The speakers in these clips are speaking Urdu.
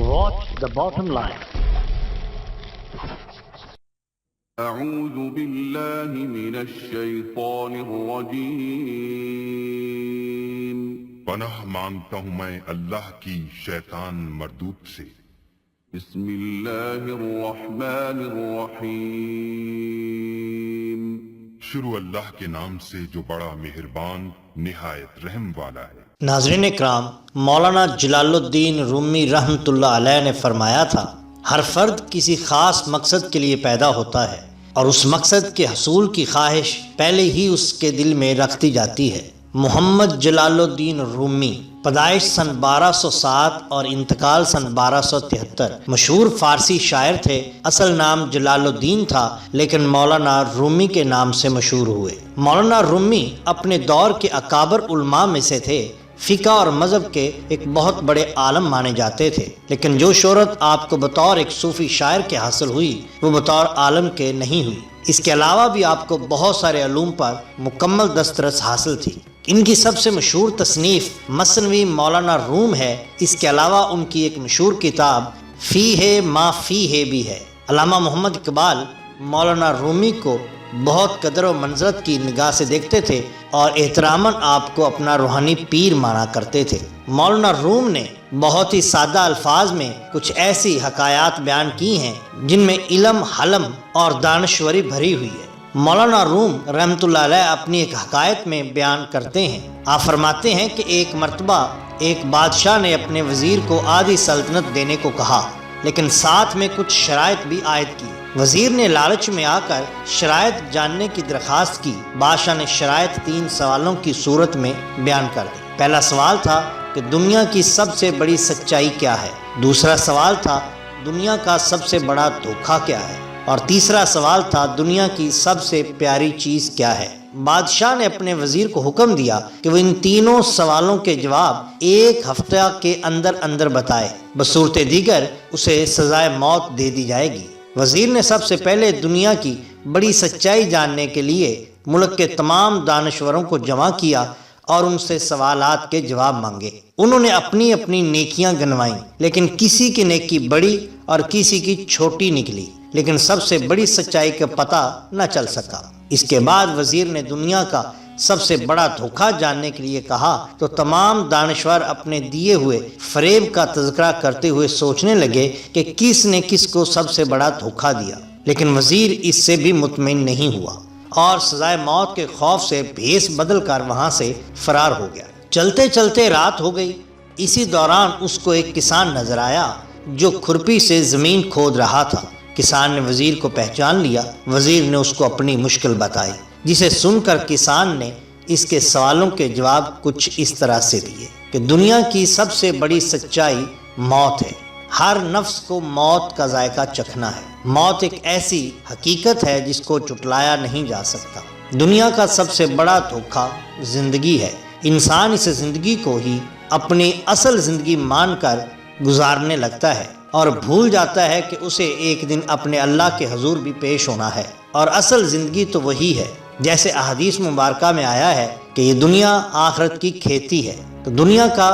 Watch the bottom line. أعوذ بالله من الشیطان الرجیم پناہ مانگتا ہوں میں اللہ کی شیطان مردود سے۔ بسم اللہ الرحمن الرحیم شروع اللہ کے نام سے جو بڑا مہربان نہایت رحم والا ہے۔ ناظرین اکرام، مولانا جلال الدین رومی رحمۃ اللہ علیہ نے فرمایا تھا، ہر فرد کسی خاص مقصد کے لیے پیدا ہوتا ہے اور اس مقصد کے حصول کی خواہش پہلے ہی اس کے دل میں رکھتی جاتی ہے۔ محمد جلال الدین رومی پیدائش سن 1207 اور انتقال سن 1273 مشہور فارسی شاعر تھے۔ اصل نام جلال الدین تھا لیکن مولانا رومی کے نام سے مشہور ہوئے۔ مولانا رومی اپنے دور کے اکابر علماء میں سے تھے۔ فقہ اور مذہب کے ایک بہت بڑے عالم مانے جاتے تھے، لیکن جو شہرت آپ کو بطور ایک صوفی شاعر کے حاصل ہوئی وہ بطور عالم کے نہیں ہوئی۔ اس کے علاوہ بھی آپ کو بہت سارے علوم پر مکمل دسترس حاصل تھی۔ ان کی سب سے مشہور تصنیف مثنوی مولانا روم ہے۔ اس کے علاوہ ان کی ایک مشہور کتاب فی ہے ما فی ہے بھی ہے۔ علامہ محمد اقبال مولانا رومی کو بہت قدر و منزلت کی نگاہ سے دیکھتے تھے اور احتراماً آپ کو اپنا روحانی پیر مانا کرتے تھے۔ مولانا روم نے بہت ہی سادہ الفاظ میں کچھ ایسی حکایات بیان کی ہیں جن میں علم، حلم اور دانشوری بھری ہوئی ہے۔ مولانا روم رحمۃ اللہ علیہ اپنی ایک حکایت میں بیان کرتے ہیں، آپ فرماتے ہیں کہ ایک مرتبہ ایک بادشاہ نے اپنے وزیر کو آدھی سلطنت دینے کو کہا، لیکن ساتھ میں کچھ شرائط بھی عائد کی۔ وزیر نے لالچ میں آ کر شرائط جاننے کی درخواست کی۔ بادشاہ نے شرائط 3 سوالوں کی صورت میں بیان کر دی۔ پہلا سوال تھا کہ دنیا کی سب سے بڑی سچائی کیا ہے، دوسرا سوال تھا دنیا کا سب سے بڑا دھوکہ کیا ہے، اور تیسرا سوال تھا دنیا کی سب سے پیاری چیز کیا ہے۔ بادشاہ نے اپنے وزیر کو حکم دیا کہ وہ ان تینوں سوالوں کے جواب 1 ہفتہ کے اندر اندر بتائے، بصورت دیگر اسے سزائے موت دے دی جائے گی۔ وزیر نے سب سے پہلے دنیا کی بڑی سچائی جاننے کے لیے ملک کے تمام دانشوروں کو جمع کیا اور ان سے سوالات کے جواب مانگے۔ انہوں نے اپنی اپنی نیکیاں گنوائیں، لیکن کسی کی نیکی بڑی اور کسی کی چھوٹی نکلی، لیکن سب سے بڑی سچائی کا پتہ نہ چل سکا۔ اس کے بعد وزیر نے دنیا کا سب سے بڑا دھوکہ جاننے کے لیے کہا تو تمام دانشور اپنے دیے ہوئے فریب کا تذکرہ کرتے ہوئے سوچنے لگے کہ کس نے کس کو سب سے بڑا دھوکہ دیا، لیکن وزیر اس سے بھی مطمئن نہیں ہوا اور سزائے موت کے خوف سے بھیس بدل کر وہاں سے فرار ہو گیا۔ چلتے چلتے رات ہو گئی۔ اسی دوران اس کو ایک کسان نظر آیا جو کھرپی سے زمین کھود رہا تھا۔ کسان نے وزیر کو پہچان لیا۔ وزیر نے اس کو اپنی مشکل بتائی، جسے سن کر کسان نے اس کے سوالوں کے جواب کچھ اس طرح سے دیے کہ دنیا کی سب سے بڑی سچائی موت ہے۔ ہر نفس کو موت کا ذائقہ چکھنا ہے۔ موت ایک ایسی حقیقت ہے جس کو چٹلایا نہیں جا سکتا۔ دنیا کا سب سے بڑا دھوکہ زندگی ہے۔ انسان اس زندگی کو ہی اپنی اصل زندگی مان کر گزارنے لگتا ہے اور بھول جاتا ہے کہ اسے ایک دن اپنے اللہ کے حضور بھی پیش ہونا ہے، اور اصل زندگی تو وہی ہے۔ جیسے احادیث مبارکہ میں آیا ہے کہ یہ دنیا آخرت کی کھیتی ہے، تو دنیا کا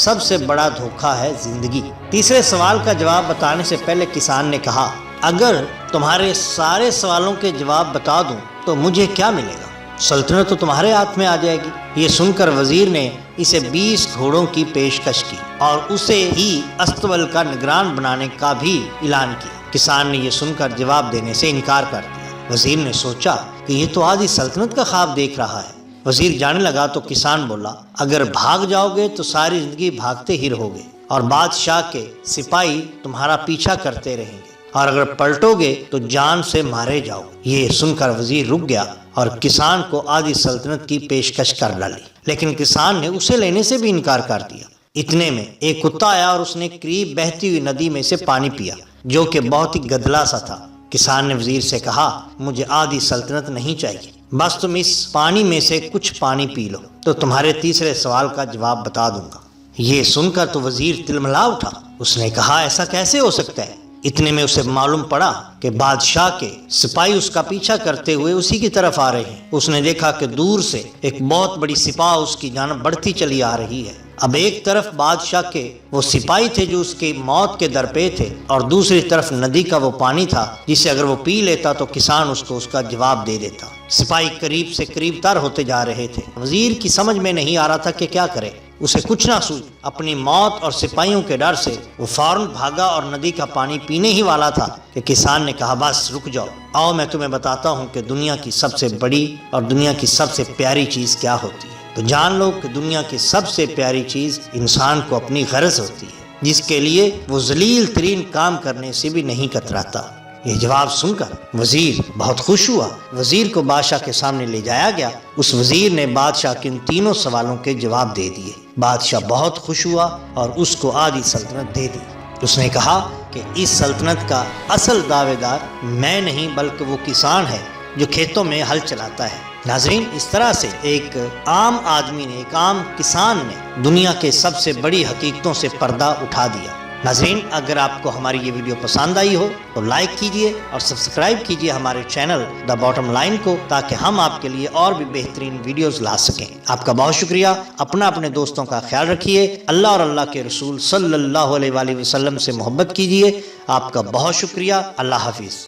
سب سے بڑا دھوکہ ہے زندگی۔ تیسرے سوال کا جواب بتانے سے پہلے کسان نے کہا، اگر تمہارے سارے سوالوں کے جواب بتا دوں تو مجھے کیا ملے گا؟ سلطنت تو تمہارے ہاتھ میں آ جائے گی۔ یہ سن کر وزیر نے اسے 20 گھوڑوں کی پیشکش کی اور اسے ہی استول کا نگران بنانے کا بھی اعلان کیا۔ کسان نے یہ سن کر جواب دینے سے انکار کر دیا۔ وزیر نے سوچا کہ یہ تو آدھی سلطنت کا خواب دیکھ رہا ہے۔ وزیر جانے لگا تو کسان بولا، اگر بھاگ جاؤ گے تو ساری زندگی بھاگتے ہی رہو گے اور بادشاہ کے سپاہی تمہارا پیچھا کرتے رہیں گے، اور اگر پلٹو گے تو جان سے مارے جاؤ۔ یہ سن کر وزیر رک گیا اور کسان کو آدھی سلطنت کی پیشکش کر ڈالی، لیکن کسان نے اسے لینے سے بھی انکار کر دیا۔ اتنے میں ایک کتا آیا اور اس نے قریب بہتی ہوئی ندی میں سے پانی پیا جو کہ بہت ہی گدلا سا تھا۔ کسان نے وزیر سے کہا، مجھے آدھی سلطنت نہیں چاہیے، بس تم اس پانی میں سے کچھ پانی پی لو تو تمہارے تیسرے سوال کا جواب بتا دوں گا۔ یہ سن کر تو وزیر تلملا اٹھا۔ اس نے کہا، ایسا کیسے ہو سکتا ہے؟ اتنے میں اسے معلوم پڑا کہ بادشاہ کے سپاہی اس کا پیچھا کرتے ہوئے اسی کی طرف آ رہے ہیں۔ اس نے دیکھا کہ دور سے ایک بہت بڑی سپاہ اس کی جانب بڑھتی چلی آ رہی ہے۔ اب ایک طرف بادشاہ کے وہ سپاہی تھے جو اس کی موت کے درپے تھے، اور دوسری طرف ندی کا وہ پانی تھا جسے اگر وہ پی لیتا تو کسان اس کو اس کا جواب دے دیتا۔ سپاہی قریب سے قریب تر ہوتے جا رہے تھے۔ وزیر کی سمجھ میں نہیں آ رہا تھا کہ کیا کرے، اسے کچھ نہ سوچ، اپنی موت اور سپاہیوں کے ڈر سے وہ فوراً بھاگا اور ندی کا پانی پینے ہی والا تھا کہ کسان نے کہا بس رک جاؤ، آؤ میں تمہیں بتاتا ہوں کہ دنیا کی سب سے بڑی اور دنیا کی سب سے پیاری چیز کیا ہوتی ہے۔ تو جان لو کہ دنیا کی سب سے پیاری چیز انسان کو اپنی غرض ہوتی ہے، جس کے لیے وہ ذلیل ترین کام کرنے سے بھی نہیں کتراتا۔ یہ جواب سن کر وزیر بہت خوش ہوا۔ وزیر کو بادشاہ کے سامنے لے جایا گیا۔ اس وزیر نے بادشاہ کے ان تینوں سوالوں کے جواب دے دیے۔ بادشاہ بہت خوش ہوا اور اس کو آدھی سلطنت دے دی۔ اس نے کہا کہ اس سلطنت کا اصل دعوے دار میں نہیں بلکہ وہ کسان ہے جو کھیتوں میں ہل چلاتا ہے۔ ناظرین، اس طرح سے ایک عام آدمی نے، ایک عام کسان نے دنیا کے سب سے بڑی حقیقتوں سے پردہ اٹھا دیا۔ ناظرین، اگر آپ کو ہماری یہ ویڈیو پسند آئی ہو تو لائک کیجئے اور سبسکرائب کیجئے ہمارے چینل دا باٹم لائن کو، تاکہ ہم آپ کے لیے اور بھی بہترین ویڈیوز لا سکیں۔ آپ کا بہت شکریہ۔ اپنے دوستوں کا خیال رکھیے۔ اللہ اور اللہ کے رسول صلی اللہ علیہ وآلہ وسلم سے محبت کیجئے۔ آپ کا بہت شکریہ۔ اللہ حافظ۔